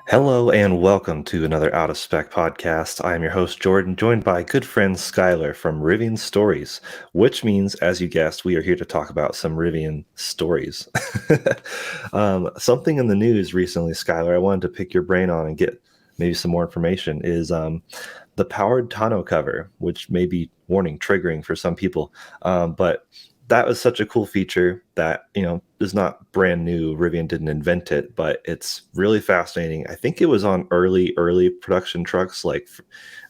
Hello and welcome to another Out of Spec podcast. I am your host, Jordan, joined by good friend Skyler from Rivian Stories, which means, as you guessed, we are here to talk about some Rivian stories. Something in the news recently, Skyler, I wanted to pick your brain on and get maybe some more information is the powered tonneau cover, which may be warning triggering for some people. But that was such a cool feature that, is not brand new. Rivian didn't invent it, but it's really fascinating. I think it was on early production trucks,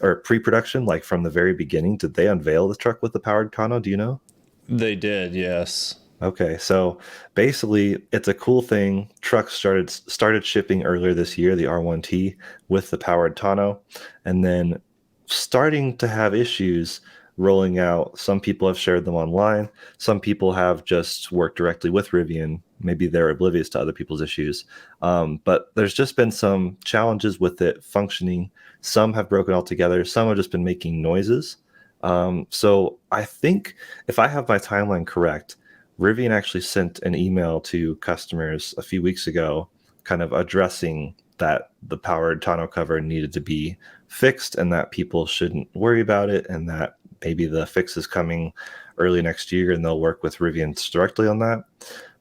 or pre-production, like from the very beginning. Did they unveil the truck with the powered tonneau? Do you know? They did, yes. Okay, so basically, it's a cool thing. Trucks started shipping earlier this year, the R1T with the powered tonneau, and then starting to have issues rolling out. Some people have shared them online. Some people have just worked directly with Rivian. Maybe they're oblivious to other people's issues. But there's just been some challenges with it functioning. Some have broken altogether. Some have just been making noises. So I think if I have my timeline correct, Rivian actually sent an email to customers a few weeks ago, kind of addressing that the powered tonneau cover needed to be fixed and that people shouldn't worry about it, and that maybe the fix is coming early next year and they'll work with Rivian directly on that.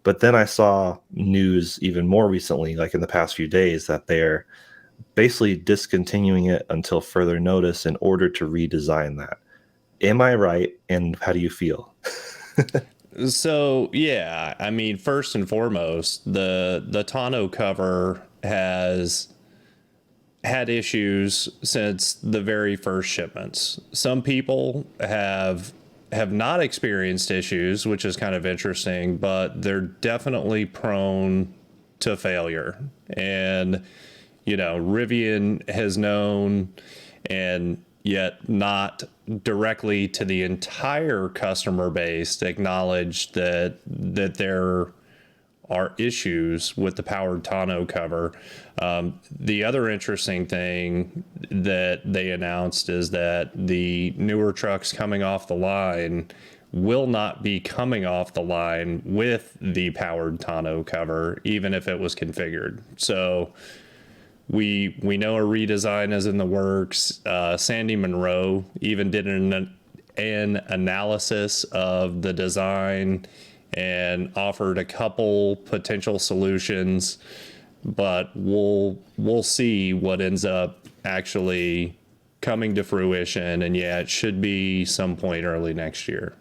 But then I saw news even more recently, like in the past few days, that they're basically discontinuing it until further notice in order to redesign that. Am I right? And how do you feel? So yeah, I mean, first and foremost, the tonneau cover has had issues since the very first shipments. Some people have not experienced issues, which is kind of interesting, but they're definitely prone to failure. And Rivian has known, and yet not directly to the entire customer base, acknowledged that there are issues with the powered tonneau cover. The other interesting thing that they announced is that the newer trucks coming off the line will not be coming off the line with the powered tonneau cover, even if it was configured. So we know a redesign is in the works. Sandy Monroe even did an analysis of the design and offered a couple potential solutions, but we'll see what ends up actually coming to fruition. And yeah, it should be some point early next year.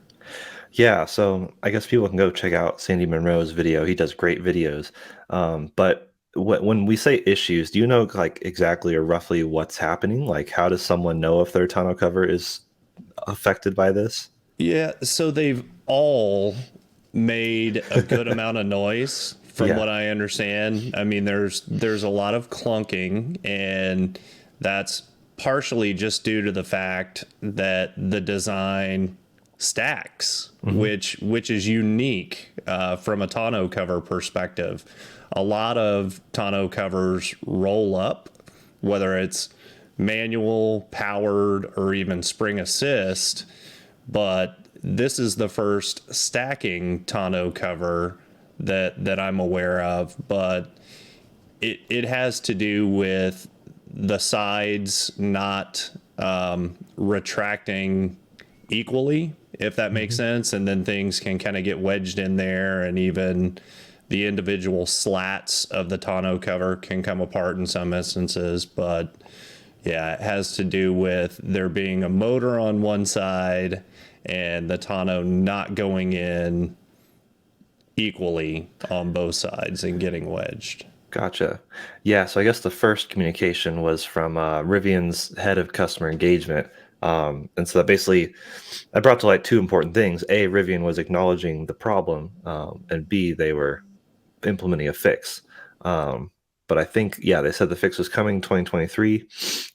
Yeah, so I guess people can go check out Sandy Monroe's video. He does great videos. But when we say issues, do you know like exactly or roughly what's happening? Like, how does someone know if their tonneau cover is affected by this? Yeah, so they've all made a good amount of noise from Yeah. what I understand. I mean, there's a lot of clunking, and that's partially just due to the fact that the design stacks, Hmm. which is unique from a tonneau cover perspective. A lot of tonneau covers roll up, whether it's manual, powered, or even spring assist, but this is the first stacking tonneau cover that I'm aware of. But it has to do with the sides not retracting equally, if that makes Hmm. sense, and then things can kind of get wedged in there, and even the individual slats of the tonneau cover can come apart in some instances. But yeah, it has to do with there being a motor on one side and the tonneau not going in equally on both sides and getting wedged. Gotcha. Yeah, so I guess the first communication was from Rivian's head of customer engagement. And so that basically I brought to light two important things. A, Rivian was acknowledging the problem, and B, they were implementing a fix. Um, but I think, yeah, they said the fix was coming 2023,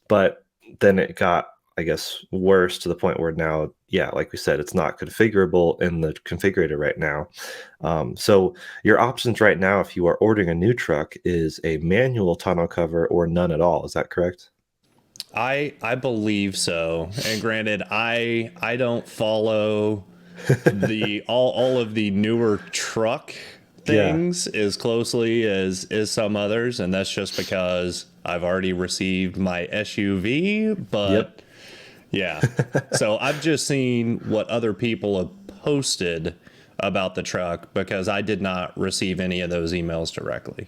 but then it got, I guess, worse to the point where now, yeah, like we said, it's not configurable in the configurator right now. So your options right now, if you are ordering a new truck, is a manual tonneau cover or none at all. Is that correct? I believe so. And granted, I don't follow the all of the newer truck Yeah. things as closely as some others, and that's just because I've already received my SUV, Yep. but yeah. So I've just seen what other people have posted about the truck because I did not receive any of those emails directly.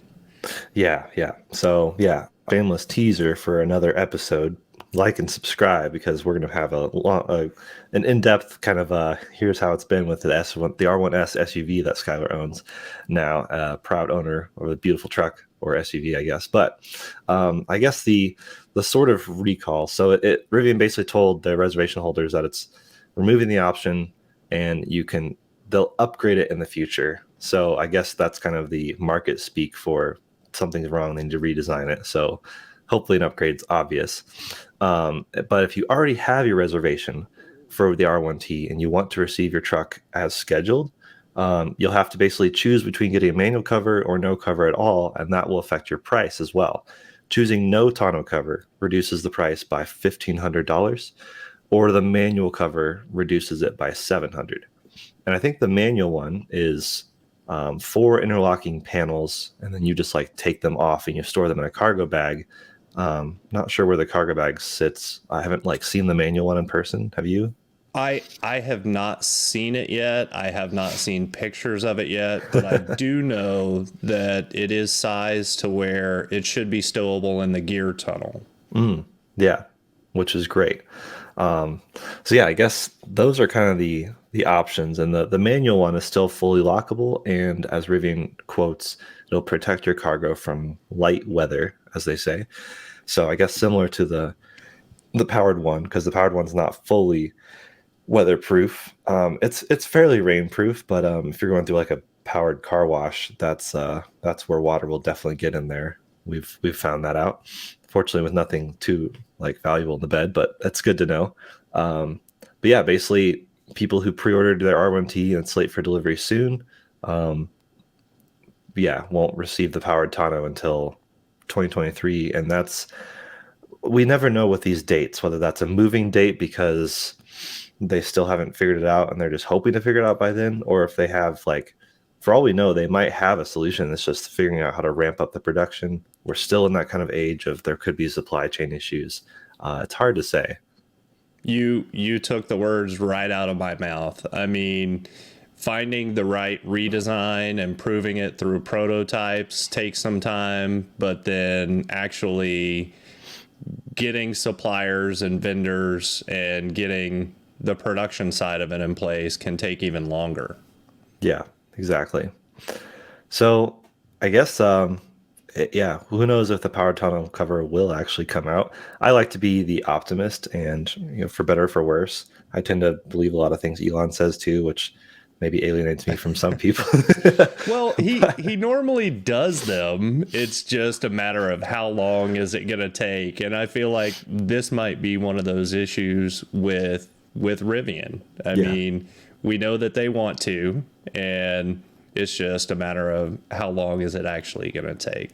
Yeah, yeah. So, yeah, shameless teaser for another episode. Like and subscribe because we're going to have an in-depth kind of here's how it's been with the R1S SUV that Skyler owns now, proud owner of a beautiful truck or SUV, I guess. But I guess the sort of recall. So Rivian basically told the reservation holders that it's removing the option and they'll upgrade it in the future. So I guess that's kind of the market speak for something's wrong, they need to redesign it. So hopefully an upgrade's obvious. But if you already have your reservation for the R1T and you want to receive your truck as scheduled, you'll have to basically choose between getting a manual cover or no cover at all, and that will affect your price as well. Choosing no tonneau cover reduces the price by $1,500, or the manual cover reduces it by $700. And I think the manual one is four interlocking panels, and then you just like take them off and you store them in a cargo bag. Not sure where the cargo bag sits. I haven't like seen the manual one in person. Have you? I have not seen it yet. I have not seen pictures of it yet, but I do know that it is sized to where it should be stowable in the gear tunnel. Yeah, which is great. Um, so yeah, I guess those are kind of the options, and the manual one is still fully lockable. And as Rivian quotes, it'll protect your cargo from light weather, as they say. So I guess similar to the powered one, because the powered one's not fully weatherproof. It's fairly rainproof, but if you're going through like a powered car wash, that's where water will definitely get in there. We've found that out. Fortunately, with nothing too like valuable in the bed, but that's good to know. But yeah, basically, people who pre-ordered their R1T and it's late for delivery soon, um, yeah, won't receive the powered Tonneau until 2023, and that's we never know with these dates whether that's a moving date because they still haven't figured it out and they're just hoping to figure it out by then, or if they have like, for all we know, they might have a solution. It's just figuring out how to ramp up the production. We're still in that kind of age of there could be supply chain issues. It's hard to say. You took the words right out of my mouth. I mean, finding the right redesign and proving it through prototypes takes some time, but then actually getting suppliers and vendors and getting the production side of it in place can take even longer. Yeah, exactly. So I guess yeah, who knows if the power tunnel cover will actually come out. I like to be the optimist, and for better or for worse, I tend to believe a lot of things Elon says too, which maybe alienates me from some people. Well, he normally does them. It's just a matter of how long is it going to take. And I feel like this might be one of those issues with Rivian. I Yeah. mean, we know that they want to, and it's just a matter of how long is it actually going to take.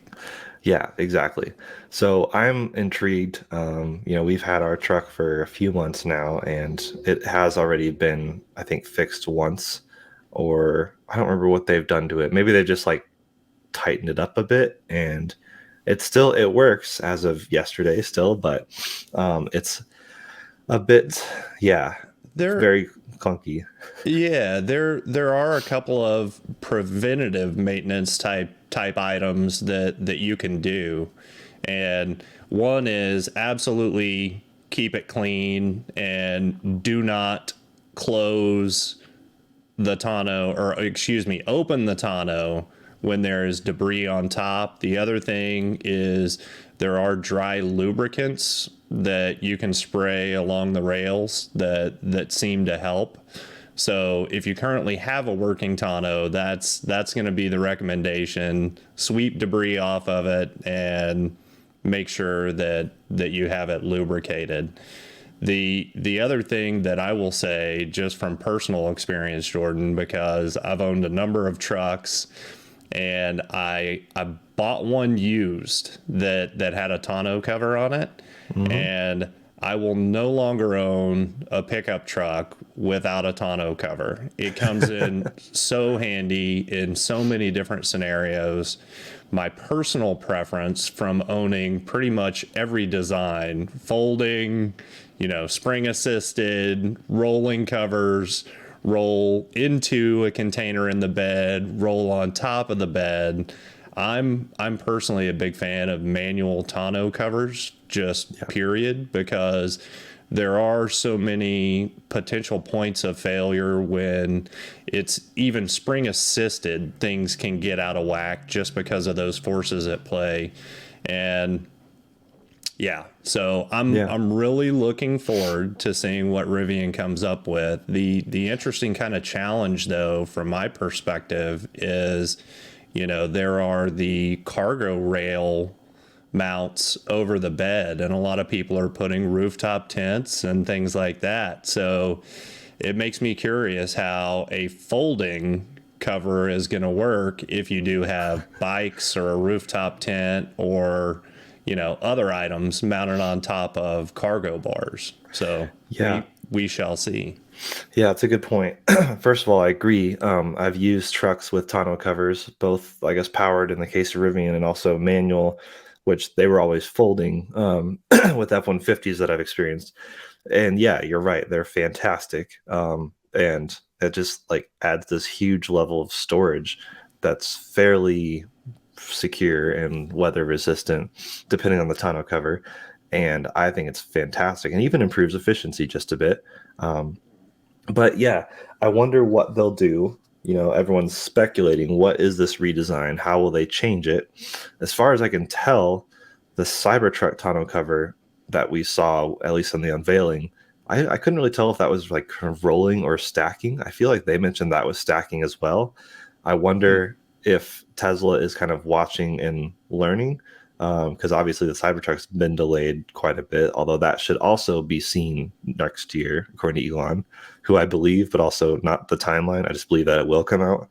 Yeah, exactly. So I'm intrigued. We've had our truck for a few months now, and it has already been, I think, fixed once, or I don't remember what they've done to it. Maybe they just like tightened it up a bit, and it works as of yesterday still, but it's a bit, yeah, There very clunky. Yeah, there are a couple of preventative maintenance type items that you can do. And one is absolutely keep it clean and do not close the tonneau, or excuse me, open the tonneau when there is debris on top. The other thing is there are dry lubricants that you can spray along the rails that seem to help. So if you currently have a working tonneau, that's going to be the recommendation. Sweep debris off of it and make sure that you have it lubricated. The other thing that I will say, just from personal experience, Jordan, because I've owned a number of trucks, and I bought one used that had a tonneau cover on it, Hmm. and I will no longer own a pickup truck without a tonneau cover. It comes in so handy in so many different scenarios. my personal preference from owning pretty much every design, folding, spring assisted, rolling covers, roll into a container in the bed, roll on top of the bed. I'm personally a big fan of manual tonneau covers, just Yeah. period, because there are so many potential points of failure when it's even spring assisted. Things can get out of whack just because of those forces at play. And yeah, so Yeah. I'm really looking forward to seeing what Rivian comes up with. The interesting kind of challenge though from my perspective is, there are the cargo rail mounts over the bed, and a lot of people are putting rooftop tents and things like that. So it makes me curious how a folding cover is going to work if you do have bikes or a rooftop tent or other items mounted on top of cargo bars. So Yeah. we shall see. Yeah, it's a good point. First of all, I agree. I've used trucks with tonneau covers, both, I guess, powered in the case of Rivian and also manual, which they were always folding with F-150s that I've experienced. And yeah, you're right. They're fantastic. And it just like adds this huge level of storage that's fairly secure and weather resistant, depending on the tonneau cover. And I think it's fantastic and even improves efficiency just a bit. But yeah, I wonder what they'll do. Everyone's speculating, what is this redesign? How will they change it? As far as I can tell, the Cybertruck tonneau cover that we saw, at least in the unveiling, I couldn't really tell if that was like kind of rolling or stacking. I feel like they mentioned that was stacking as well. I wonder if Tesla is kind of watching and learning, because obviously the Cybertruck's been delayed quite a bit, although that should also be seen next year, according to Elon, who I believe, but also not the timeline. I just believe that it will come out.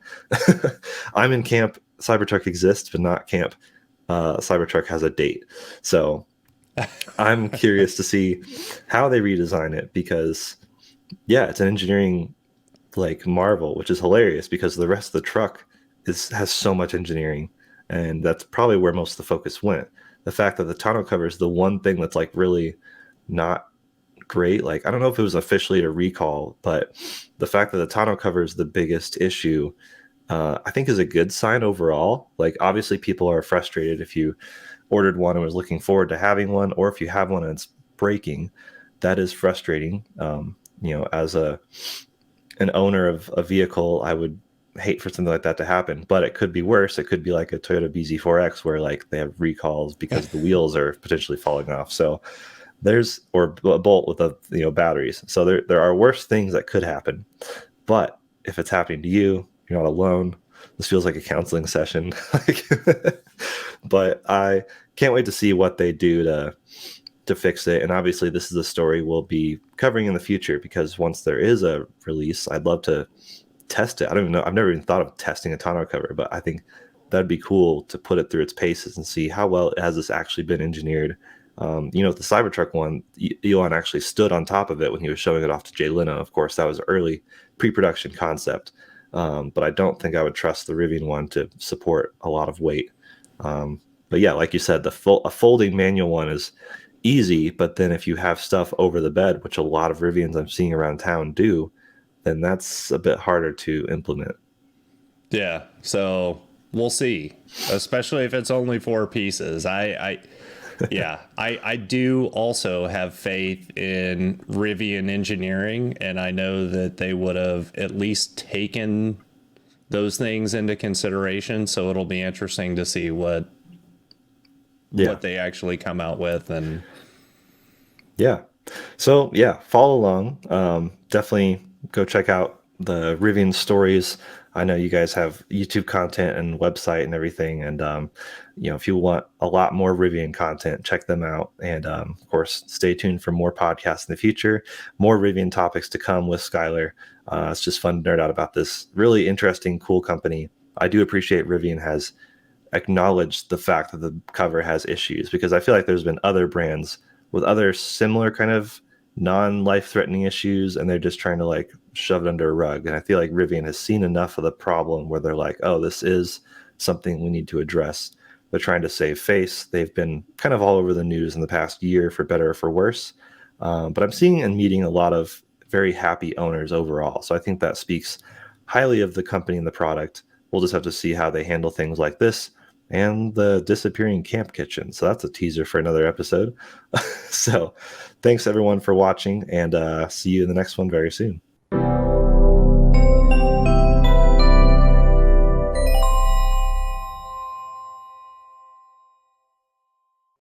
I'm in camp Cybertruck exists, but not camp Cybertruck has a date. So I'm curious to see how they redesign it because, yeah, it's an engineering like marvel, which is hilarious because the rest of the truck has so much engineering, and that's probably where most of the focus went. The fact that the tonneau cover is the one thing that's like really not great. Like I don't know if it was officially a recall, but the fact that the tonneau cover is the biggest issue, I think is a good sign overall. Like obviously people are frustrated if you ordered one and was looking forward to having one, or if you have one and it's breaking, that is frustrating. As an owner of a vehicle, I would hate for something like that to happen. But it could be worse. It could be like a Toyota BZ4X where like they have recalls because the wheels are potentially falling off. So there's or a bolt with batteries. So there are worse things that could happen. But if it's happening to you, you're not alone. This feels like a counseling session. But I can't wait to see what they do to fix it. And obviously, this is a story we'll be covering in the future because once there is a release, I'd love to test it. I don't even know. I've never even thought of testing a tonneau cover, but I think that'd be cool to put it through its paces and see how well has this actually been engineered. The Cybertruck one, Elon actually stood on top of it when he was showing it off to Jay Leno. Of course, that was early pre-production concept, but I don't think I would trust the Rivian one to support a lot of weight. But yeah, like you said, a folding manual one is easy, but then if you have stuff over the bed, which a lot of Rivians I'm seeing around town do, then that's a bit harder to implement. Yeah, so we'll see. Especially if it's only four pieces. I do also have faith in Rivian engineering, and I know that they would have at least taken those things into consideration. So it'll be interesting to see what Yeah. they actually come out with. And Yeah. So yeah, follow along. Definitely go check out the Rivian stories. I know you guys have YouTube content and website and everything. And if you want a lot more Rivian content, check them out. And of course, stay tuned for more podcasts in the future, more Rivian topics to come with Skyler. It's just fun to nerd out about this really interesting, cool company. I do appreciate Rivian has acknowledged the fact that the cover has issues because I feel like there's been other brands with other similar kind of non-life threatening issues and they're just trying to like shove it under a rug. And I feel like Rivian has seen enough of the problem where they're like, oh, this is something we need to address. They're trying to save face. They've been kind of all over the news in the past year, for better or for worse. But I'm seeing and meeting a lot of very happy owners overall. So I think that speaks highly of the company and the product. We'll just have to see how they handle things like this and the disappearing camp kitchen. So that's a teaser for another episode. So thanks everyone for watching, and see you in the next one very soon.